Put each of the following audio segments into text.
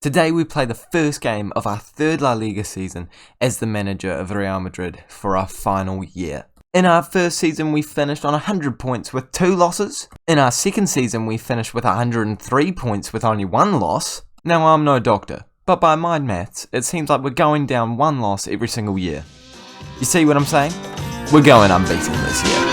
Today we play the first game of our third La Liga season as the manager of Real Madrid for our final year. In our first season we finished on 100 points with 2 losses. In our second season we finished with 103 points with only 1 loss. Now I'm no doctor, but by mind maths it seems like we're going down 1 loss every single year. You see what I'm saying? We're going unbeaten this year.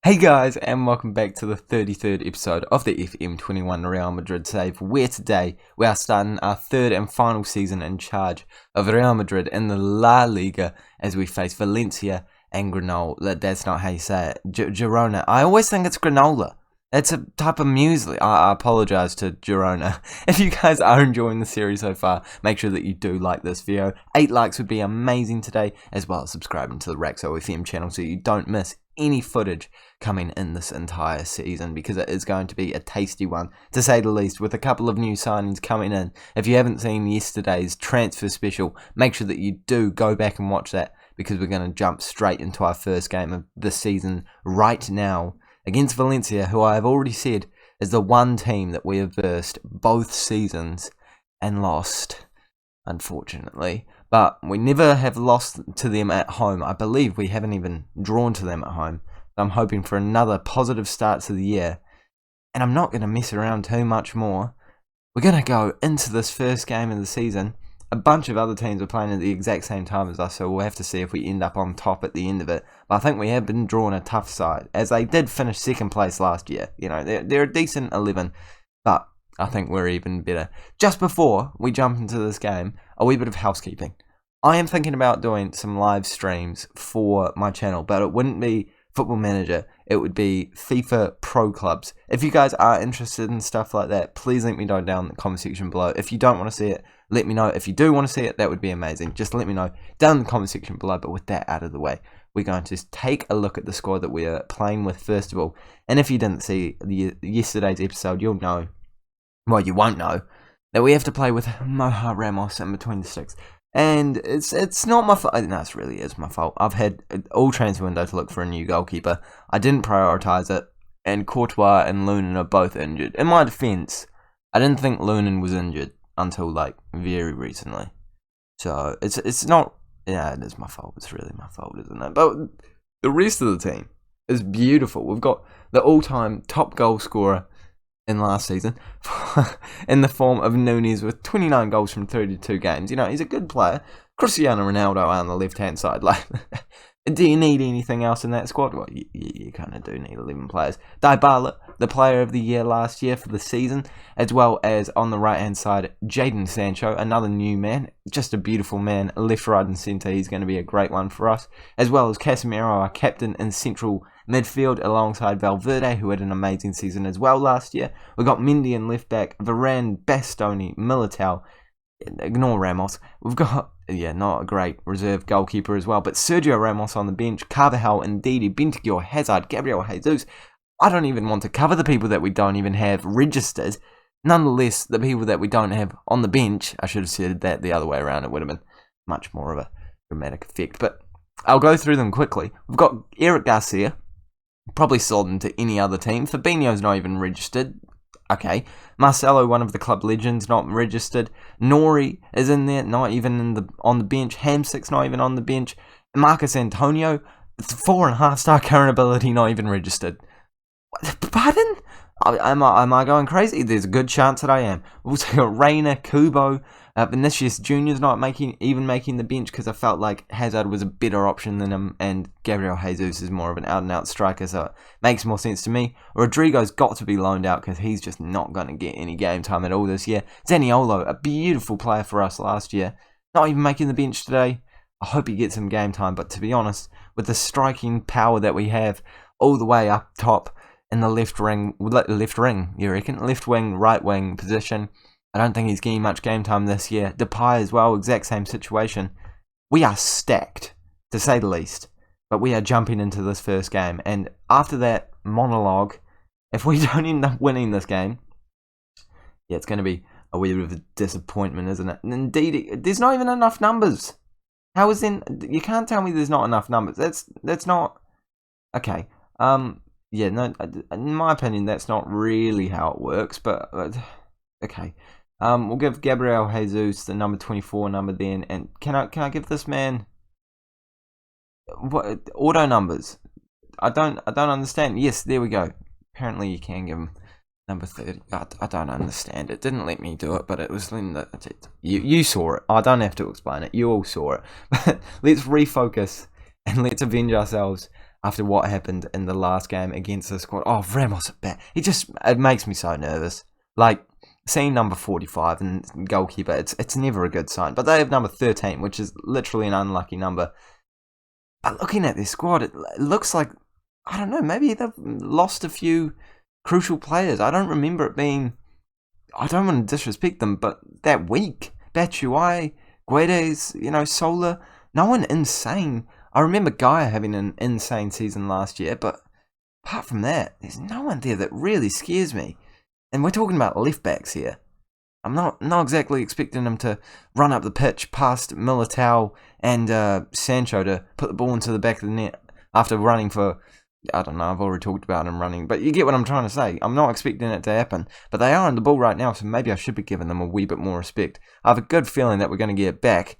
Hey guys, and welcome back to the 33rd episode of the FM21 Real Madrid Save, where today we are starting our third and final season in charge of Real Madrid in the La Liga as we face Valencia and Granola. That's not how you say it. Girona. I always think it's granola. It's a type of muesli. I apologise to Girona. If you guys are enjoying the series so far, make sure that you do like this video. 8 likes would be amazing today, as well as subscribing to the Raxo FM channel so you don't miss any footage coming in this entire season, because it is going to be a tasty one, to say the least, with a couple of new signings coming in. If you haven't seen yesterday's transfer special, make sure that you do go back and watch that, because we're going to jump straight into our first game of the season right now against Valencia, who I have already said is the one team that we have versed both seasons and lost, unfortunately. But we never have lost to them at home. I believe we haven't even drawn to them at home. So I'm hoping for another positive start to the year. And I'm not going to mess around too much more. We're going to go into this first game of the season. A bunch of other teams are playing at the exact same time as us, so we'll have to see if we end up on top at the end of it. But I think we have been drawn a tough side, as they did finish second place last year. You know, they're a decent 11, but I think we're even better. Just before we jump into this game, a wee bit of housekeeping. I am thinking about doing some live streams for my channel, but it wouldn't be Football Manager, it would be FIFA Pro Clubs. If you guys are interested in stuff like that, please let me know down in the comment section below. If you don't want to see it, let me know. If you do want to see it, that would be amazing. Just let me know down in the comment section below. But with that out of the way, we're going to just take a look at the squad that we are playing with first of all. And if you didn't see yesterday's episode, you'll know, well, you won't know, that we have to play with Sergio Ramos in between the sticks. And it's not my fault. No, it really is my fault. I've had all transfer window to look for a new goalkeeper. I didn't prioritise it, and Courtois and Lunin are both injured. In my defence, I didn't think Lunin was injured until like very recently. So it's not. Yeah, it is my fault. It's really my fault, isn't it? But the rest of the team is beautiful. We've got the all-time top goal scorer in last season in the form of Núñez with 29 goals from 32 games. You know, he's a good player. Cristiano Ronaldo on the left-hand side. Like, do you need anything else in that squad? Well, you kind of do need 11 players. Dybala, the player of the year last year for the season, as well as on the right-hand side, Jadon Sancho, another new man, just a beautiful man, left, right and centre. He's going to be a great one for us, as well as Casemiro, our captain in central midfield, alongside Valverde, who had an amazing season as well last year. We've got Mendy in left back, Varane, Bastoni, Militao. Ignore Ramos. We've got, not a great reserve goalkeeper as well, but Sergio Ramos on the bench, Carvajal, Ndidi, Bentancur, Hazard, Gabriel Jesus. I don't even want to cover the people that we don't even have registered. Nonetheless, the people that we don't have on the bench, I should have said that the other way around. It would have been much more of a dramatic effect. But I'll go through them quickly. We've got Eric Garcia, probably sold into any other team. Fabinho's not even registered. Okay. Marcelo, one of the club legends, not registered. Nori is in there, not even on the bench. Hamsik's not even on the bench. Marcus Antonio, 4.5-star current ability, not even registered. Pardon? Am I going crazy? There's a good chance that I am. We've also got Reina, Kubo, Vinicius Jr.'s not making the bench because I felt like Hazard was a better option than him, and Gabriel Jesus is more of an out-and-out striker, so it makes more sense to me. Rodrigo's got to be loaned out because he's just not going to get any game time at all this year. Zaniolo, a beautiful player for us last year, not even making the bench today. I hope he gets some game time, but to be honest, with the striking power that we have all the way up top in the left wing, you reckon? Left wing, right wing position, I don't think he's getting much game time this year. Depay as well, exact same situation. We are stacked, to say the least. But we are jumping into this first game. And after that monologue, if we don't end up winning this game, it's going to be a wee bit of a disappointment, isn't it? And indeed, there's not even enough numbers. How is then? You can't tell me there's not enough numbers. That's not okay. Yeah, no. In my opinion, that's not really how it works. But okay. We'll give Gabriel Jesus the number 24 number then, and can I give this man what auto numbers? I don't understand. Yes, there we go. Apparently, you can give him number 30. I don't understand. It didn't let me do it, but it was in the you saw it. I don't have to explain it. You all saw it. But let's refocus and let's avenge ourselves after what happened in the last game against the squad. Oh, Ramos at bat. It makes me so nervous. Like seeing number 45 and goalkeeper, it's never a good sign. But they have number 13, which is literally an unlucky number. But looking at their squad, it looks like, I don't know, maybe they've lost a few crucial players. I don't remember it being, I don't want to disrespect them, but that weak. Batshuayi, Guedes, Sola, no one insane. I remember Gaia having an insane season last year, but apart from that, there's no one there that really scares me. And we're talking about left backs here. I'm not exactly expecting him to run up the pitch past Militao and Sancho to put the ball into the back of the net after running for, I don't know, I've already talked about him running, but you get what I'm trying to say. I'm not expecting it to happen, but they are on the ball right now, so maybe I should be giving them a wee bit more respect. I have a good feeling that we're going to get it back,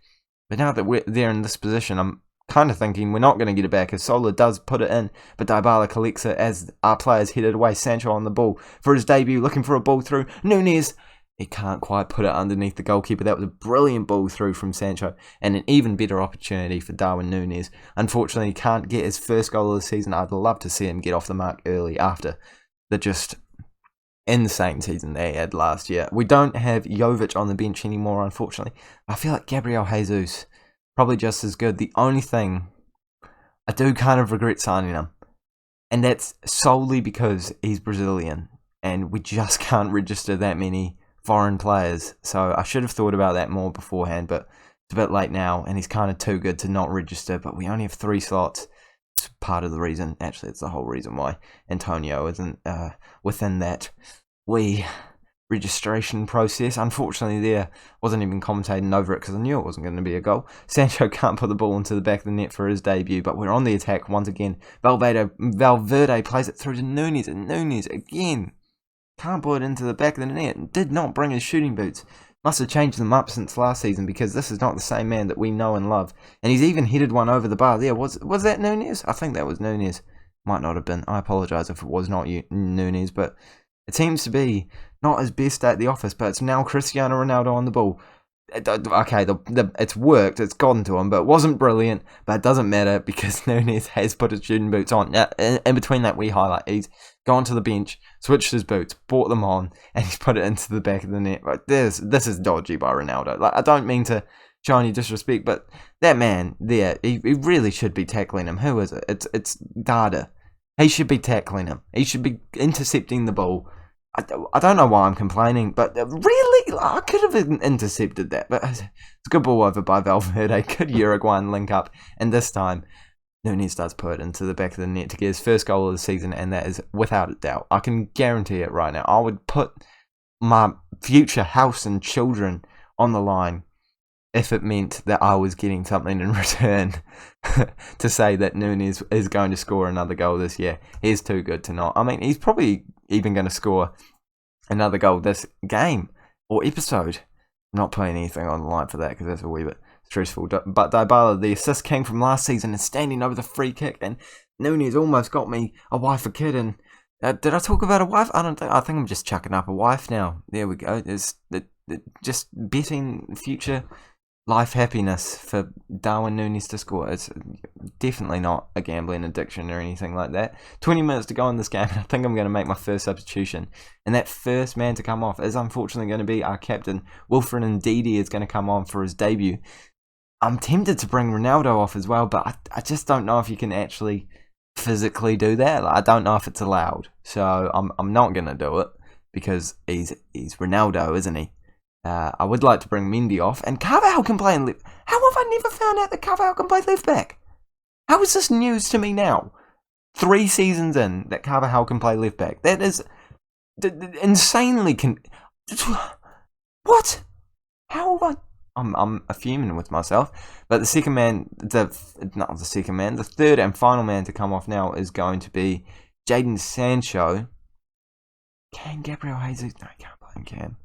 but now that they're in this position, I'm kind of thinking we're not going to get it back, as Sola does put it in, but Dybala collects it as our players headed away. Sancho on the ball for his debut, looking for a ball through. Nunez, he can't quite put it underneath the goalkeeper. That was a brilliant ball through from Sancho, and an even better opportunity for Darwin Nunez. Unfortunately, he can't get his first goal of the season. I'd love to see him get off the mark early after the just insane season they had last year. We don't have Jovic on the bench anymore, unfortunately. I feel like Gabriel Jesus, probably just as good. The only thing, I do kind of regret signing him, and that's solely because he's Brazilian, and we just can't register that many foreign players. So I should have thought about that more beforehand, but it's a bit late now, and he's kind of too good to not register. But we only have 3 slots. It's part of the reason, actually it's the whole reason why Antonio isn't within that registration process. Unfortunately, there wasn't even commentating over it because I knew it wasn't going to be a goal. Sancho can't put the ball into the back of the net for his debut, but we're on the attack once again. Valverde plays it through to Nunez, and Nunez again can't put it into the back of the net. Did not bring his shooting boots. Must have changed them up since last season, because this is not the same man that we know and love. And he's even headed one over the bar there. Was that Nunez? I think that was Nunez. Might not have been. I apologise if it was not Nunez, but it seems to be not his best at the office. But it's now Cristiano Ronaldo on the ball. Okay, it's worked. It's gotten to him, but it wasn't brilliant. But it doesn't matter, because Nunez has put his shooting boots on. In between that, we highlight he's gone to the bench, switched his boots, brought them on, and he's put it into the back of the net. Like, this is dodgy by Ronaldo. Like, I don't mean to show any disrespect, but that man there, he really should be tackling him. Who is it? It's Dada. He should be tackling him. He should be intercepting the ball. I don't know why I'm complaining, but really, I could have intercepted that. But it's a good ball over by Valverde. Good Uruguayan link up, and this time Nunez does put it into the back of the net to get his first goal of the season, and that is without a doubt. I can guarantee it right now. I would put my future house and children on the line if it meant that I was getting something in return to say that Nunez is going to score another goal this year. He's too good to not. I mean, he's probably even going to score another goal this game or episode. I'm not putting anything on the line for that, because that's a wee bit stressful. But Dybala, the assist came from last season, and standing over the free kick, and Nunez almost got me a wife, a kid, and did I talk about a wife? I think I'm just chucking up a wife now. There we go. It's just betting future life happiness for Darwin Nunez to score. It's definitely not a gambling addiction or anything like that. 20 minutes to go in this game, and I think I'm going to make my first substitution. And that first man to come off is unfortunately going to be our captain. Wilfred Ndidi is going to come on for his debut. I'm tempted to bring Ronaldo off as well, but I just don't know if you can actually physically do that. Like, I don't know if it's allowed. So I'm not going to do it, because he's Ronaldo, isn't he? I would like to bring Mendy off, and Carvalho can play in left. How have I never found out that Carvalho can play left back? How is this news to me now? 3 seasons in, that Carvalho can play left back. That is insanely What? How have I? I'm fuming with myself. But the second man, not the second man, the third and final man to come off now is going to be Jadon Sancho. Can Gabriel Jesus? No, I can't play in Cam.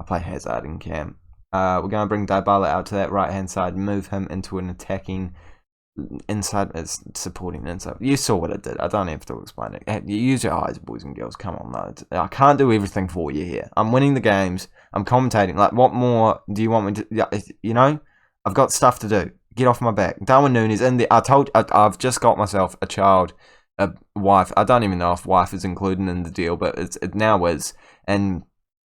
I play Hazard in Cam. We're going to bring Dybala out to that right-hand side, move him into an attacking inside, supporting inside. You saw what it did. I don't have to explain it. You use your eyes, boys and girls. Come on, though. I can't do everything for you here. I'm winning the games. I'm commentating. Like, what more do you want me to? You know, I've got stuff to do. Get off my back. Darwin Núñez in there. I've just got myself a child, a wife. I don't even know if wife is included in the deal, but it now is. And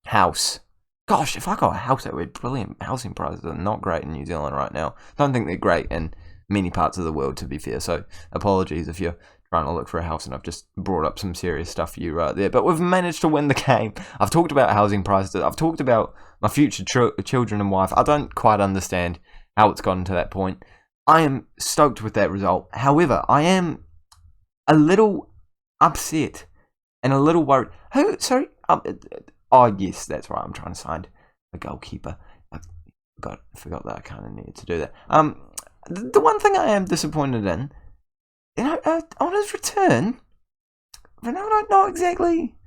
house. Gosh, if I got a house, that would be brilliant. Housing prices are not great in New Zealand right now. Don't think they're great in many parts of the world, to be fair. So apologies if you're trying to look for a house and I've just brought up some serious stuff for you right there. But we've managed to win the game. I've talked about housing prices. I've talked about my future children and wife. I don't quite understand how it's gotten to that point. I am stoked with that result. However, I am a little upset and a little worried. Sorry? Oh, yes, that's right. I'm trying to sign a goalkeeper. I forgot that I kind of needed to do that. The one thing I am disappointed in, on his return, Ronaldo not exactly,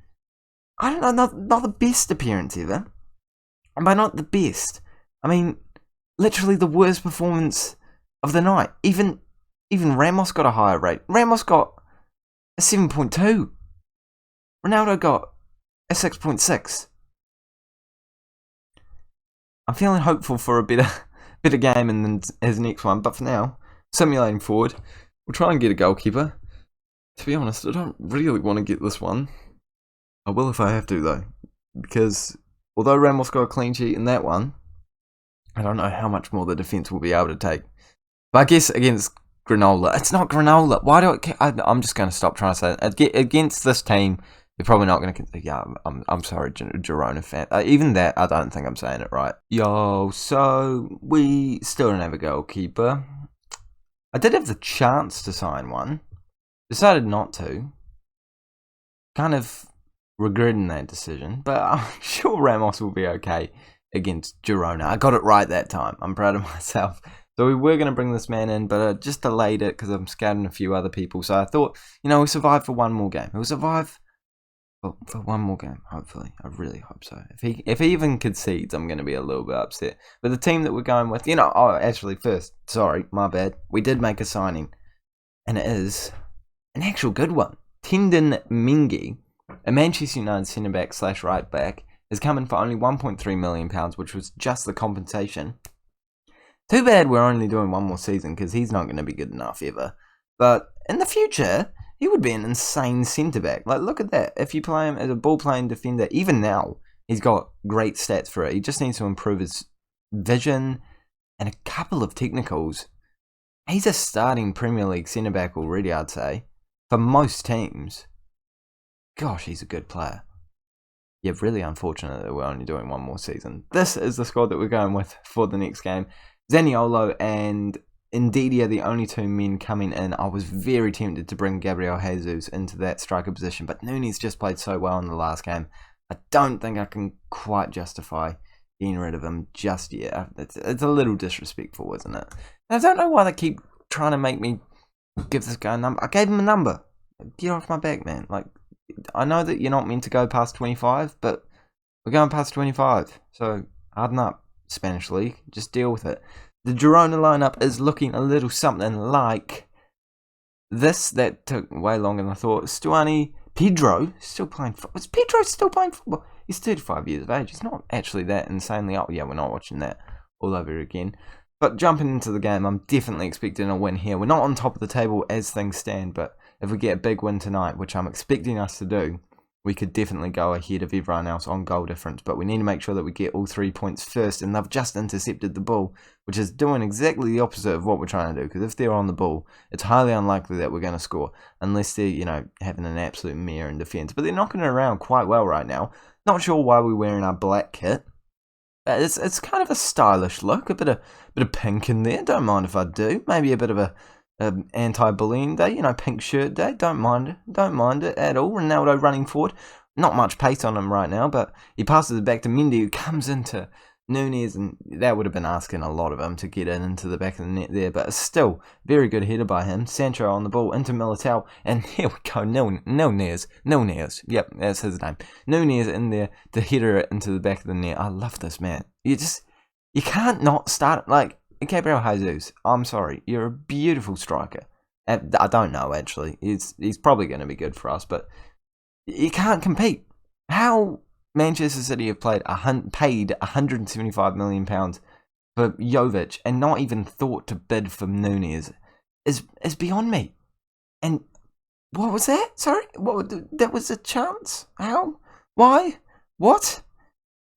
I don't know, not the best appearance ever. And by not the best, I mean literally the worst performance of the night. Even Ramos got a higher rate. Ramos got a 7.2. Ronaldo got a 6.6. I'm feeling hopeful for a better game in his next one, but for now, simulating forward, we'll try and get a goalkeeper. To be honest, I don't really want to get this one. I will if I have to, though, because although Ramos got a clean sheet in that one, I don't know how much more the defence will be able to take. But I guess against Granola, it's not Granola. Why do I'm just going to stop trying to say it. Against this team, you're probably not going to... Yeah, I'm sorry, Girona fan. Even that, I don't think I'm saying it right. Yo, so we still don't have a goalkeeper. I did have the chance to sign one. Decided not to. Kind of regretting that decision. But I'm sure Ramos will be okay against Girona. I got it right that time. I'm proud of myself. So we were going to bring this man in, but I just delayed it because I'm scouting a few other people. So I thought, we'll survive for one more game. We'll survive... Well, for one more game, hopefully. I really hope so. If he even concedes, I'm going to be a little bit upset. But the team that we're going with, actually first, sorry, my bad. We did make a signing. And it is an actual good one. Tendon Mengi, a Manchester United centre-back / right-back, is coming for only £1.3 million, which was just the compensation. Too bad we're only doing one more season, because he's not going to be good enough ever. But in the future... he would be an insane centre-back. Like, look at that. If you play him as a ball-playing defender, even now, he's got great stats for it. He just needs to improve his vision and a couple of technicals. He's a starting Premier League centre-back already, I'd say. For most teams. Gosh, he's a good player. Yeah, really unfortunate that we're only doing one more season. This is the squad that we're going with for the next game. Zaniolo and... Ndidi are the only two men coming in. I was very tempted to bring Gabriel Jesus into that striker position, but Núñez just played so well in the last game. I don't think I can quite justify getting rid of him just yet. It's a little disrespectful, isn't it? And I don't know why they keep trying to make me give this guy a number. I gave him a number. Get off my back, man. Like, I know that you're not meant to go past 25, but we're going past 25. So, harden up, Spanish League. Just deal with it. The Girona lineup is looking a little something like this. That took way longer than I thought. Stuani, Pedro, still playing football. Is Pedro still playing football? He's 35 years of age. He's not actually that insanely old. Yeah, we're not watching that all over again. But jumping into the game, I'm definitely expecting a win here. We're not on top of the table as things stand, but if we get a big win tonight, which I'm expecting us to do, we could definitely go ahead of everyone else on goal difference. But we need to make sure that we get all 3 points first. And they've just intercepted the ball, which is doing exactly the opposite of what we're trying to do. Because if they're on the ball, it's highly unlikely that we're going to score. Unless they're, having an absolute mare in defence. But they're knocking it around quite well right now. Not sure why we're wearing our black kit. It's kind of a stylish look. A bit of pink in there. Don't mind if I do. Maybe a bit of a anti-bullying day, pink shirt day. Don't mind it at all. Ronaldo running forward, not much pace on him right now, but he passes it back to Mendy, who comes into Nunez, and that would have been asking a lot of him to get it into the back of the net there, but still, very good header by him. Sancho on the ball into Militao, and here we go, Nunez, yep, that's his name. Nunez in there to header it into the back of the net. I love this man. You can't not start, like, Gabriel Jesus, I'm sorry, you're a beautiful striker. I don't know, actually, he's probably going to be good for us, but you can't compete. How Manchester City have paid £175 million for Jovic and not even thought to bid for Nunez is beyond me. And what was that? Sorry? That was a chance? How? Why? What?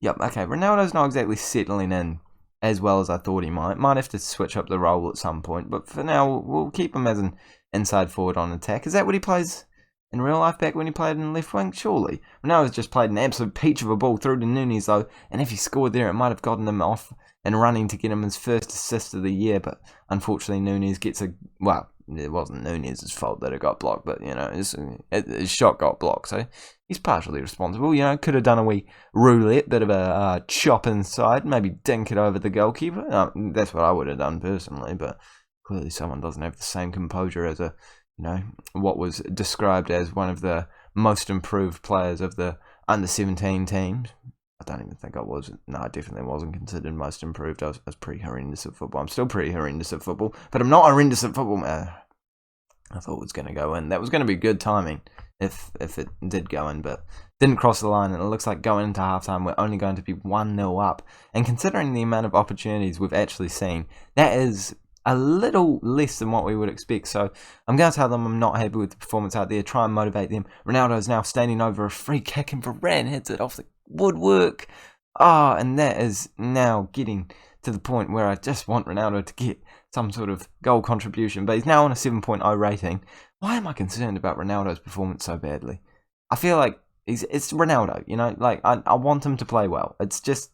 Yep, okay, Ronaldo's not exactly settling in as well as I thought he might. Might have to switch up the role at some point, but for now, we'll keep him as an inside forward on attack. Is that what he plays in real life back when he played in left wing? Surely. Ronaldo's just played an absolute peach of a ball through to Nunez though, and if he scored there, it might have gotten him off and running to get him his first assist of the year, but unfortunately Nunez gets well, it wasn't Nunez's fault that it got blocked, but, his shot got blocked, so he's partially responsible. Could have done a wee roulette, bit of a chop inside, maybe dink it over the goalkeeper. That's what I would have done personally, but clearly someone doesn't have the same composure as what was described as one of the most improved players of the under-17 teams. I don't even think I was. No, I definitely wasn't considered most improved. I was pretty horrendous at football. I'm still pretty horrendous at football, but I'm not horrendous at football. I thought it was going to go in. That was going to be good timing if it did go in, but didn't cross the line, and it looks like going into halftime we're only going to be 1-0 up. And considering the amount of opportunities we've actually seen, that is a little less than what we would expect. So I'm going to tell them I'm not happy with the performance out there, try and motivate them. Ronaldo is now standing over a free kick and Varane hits it off the woodwork. And that is now getting to the point where I just want Ronaldo to get some sort of goal contribution, but he's now on a 7.0 rating. Why am I concerned about Ronaldo's performance so badly? I feel like it's Ronaldo, I want him to play well. It's just,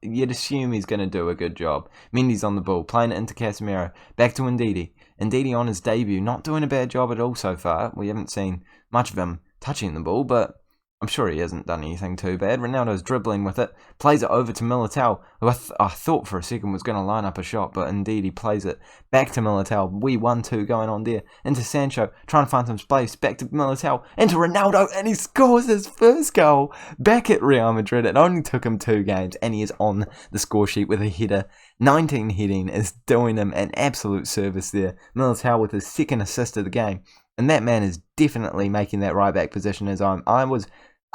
you'd assume he's going to do a good job. Mendy's on the ball, playing it into Casemiro, back to Ndidi. Ndidi on his debut, not doing a bad job at all so far. We haven't seen much of him touching the ball, but I'm sure he hasn't done anything too bad. Ronaldo's dribbling with it, plays it over to Militao, who I thought for a second was going to line up a shot, but indeed he plays it back to Militao. 1-2 going on there, into Sancho, trying to find some space, back to Militao, into Ronaldo, and he scores his first goal back at Real Madrid. It only took him 2 games, and he is on the score sheet with a header. 19 heading is doing him an absolute service there. Militao with his second assist of the game, and that man is definitely making that right back position his own. I was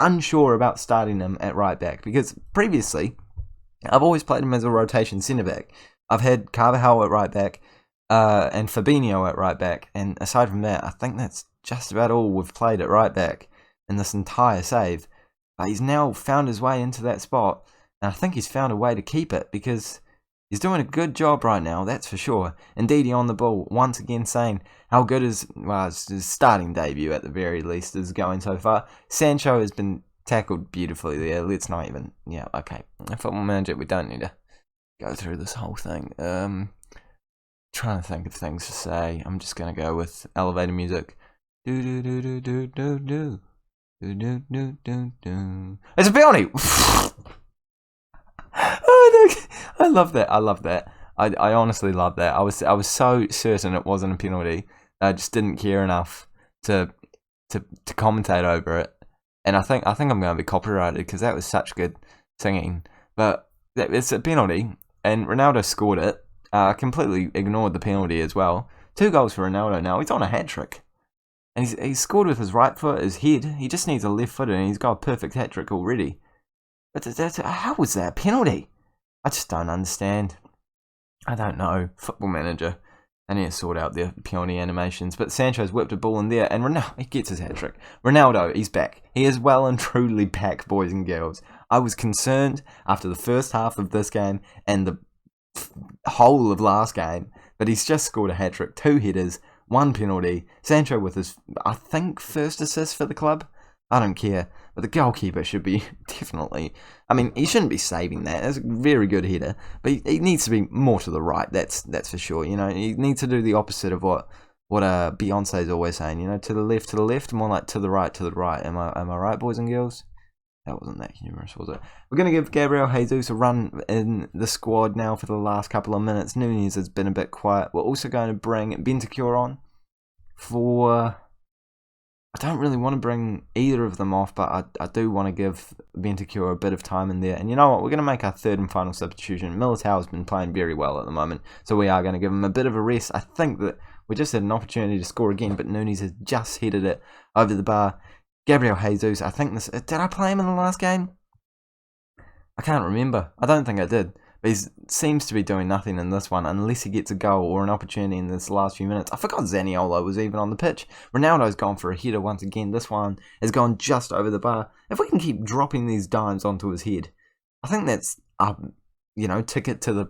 unsure about starting him at right back because previously I've always played him as a rotation centre back. I've had Carvajal at right back and Fabinho at right back, and aside from that, I think that's just about all we've played at right back in this entire save. But he's now found his way into that spot, and I think he's found a way to keep it because he's doing a good job right now, that's for sure. Ndidi on the ball, once again saying how good his starting debut at the very least is going so far. Sancho has been tackled beautifully there. Let's not even... Yeah, okay. Football Manager, we don't need to go through this whole thing. Trying to think of things to say. I'm just going to go with elevator music. Do-do-do-do-do-do-do. Do-do-do-do-do. It's a penalty! I love that. I honestly love that. I was so certain it wasn't a penalty. I just didn't care enough to commentate over it. And I think I'm going to be copyrighted because that was such good singing. But it's a penalty, and Ronaldo scored it. Completely ignored the penalty as well. 2 goals for Ronaldo now. He's on a hat-trick. And he's scored with his right foot, his head. He just needs a left foot, and he's got a perfect hat-trick already. But how was that a penalty? I just don't understand. I don't know. Football Manager. I need to sort out the penalty animations. But Sancho's whipped a ball in there, and Ronaldo, he gets his hat-trick. Ronaldo, he's back. He is well and truly back, boys and girls. I was concerned after the first half of this game and the whole of last game, but he's just scored a hat-trick. 2 headers, 1 penalty. Sancho with his, I think, first assist for the club. I don't care. But the goalkeeper should be definitely... I mean, he shouldn't be saving that. It's a very good header. But he needs to be more to the right. That's for sure. He needs to do the opposite of what Beyonce's always saying. To the left, more like to the right, to the right. Am I right, boys and girls? That wasn't that humorous, was it? We're going to give Gabriel Jesus a run in the squad now for the last couple of minutes. Núñez has been a bit quiet. We're also going to bring Bentancur on for... I don't really want to bring either of them off, but I do want to give Bentancur a bit of time in there. And you know what? We're going to make our third and final substitution. Militao has been playing very well at the moment, so we are going to give him a bit of a rest. I think that we just had an opportunity to score again, but Núñez has just headed it over the bar. Gabriel Jesus, I think this... Did I play him in the last game? I can't remember. I don't think I did. But he seems to be doing nothing in this one unless he gets a goal or an opportunity in this last few minutes. I forgot Zaniolo was even on the pitch. Ronaldo's gone for a header once again. This one has gone just over the bar. If we can keep dropping these dimes onto his head, I think that's a ticket to the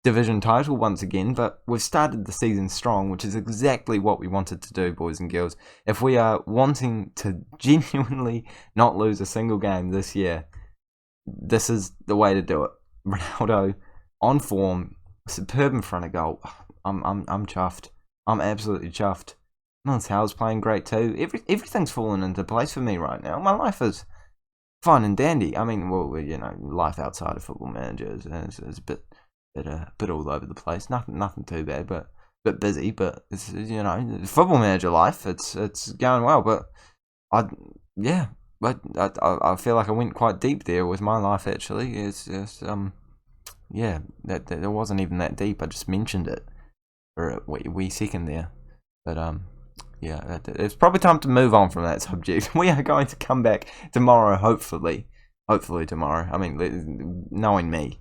division title once again. But we've started the season strong, which is exactly what we wanted to do, boys and girls. If we are wanting to genuinely not lose a single game this year, this is the way to do it. Ronaldo on form, superb in front of goal. I'm chuffed. I'm absolutely chuffed. Militao's playing great too. Everything's falling into place for me right now. My life is fine and dandy. I mean, well, life outside of Football Manager is a bit all over the place. Nothing too bad, but a bit busy. But it's Football Manager life. It's going well. But I feel like I went quite deep there with my life. Actually, that it wasn't even that deep. I just mentioned it for a wee second there. But it's probably time to move on from that subject. We are going to come back tomorrow, hopefully tomorrow. I mean, knowing me,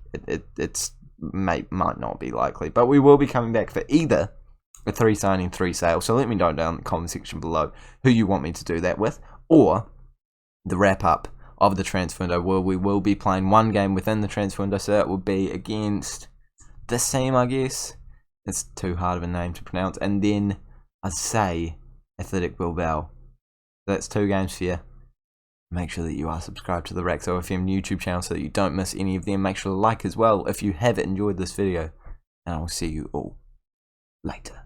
it's might not be likely, but we will be coming back for either a 3 signing 3 sale. So let me know down in the comment section below who you want me to do that with, or the wrap up of the transfer window, where we will be playing one game within the transfer window. So that will be against this team, I guess. It's too hard of a name to pronounce. And then I say Athletic Bilbao. That's 2 games for you. Make sure that you are subscribed to the Raxo FM YouTube channel so that you don't miss any of them. Make sure to like as well if you have enjoyed this video. And I will see you all later.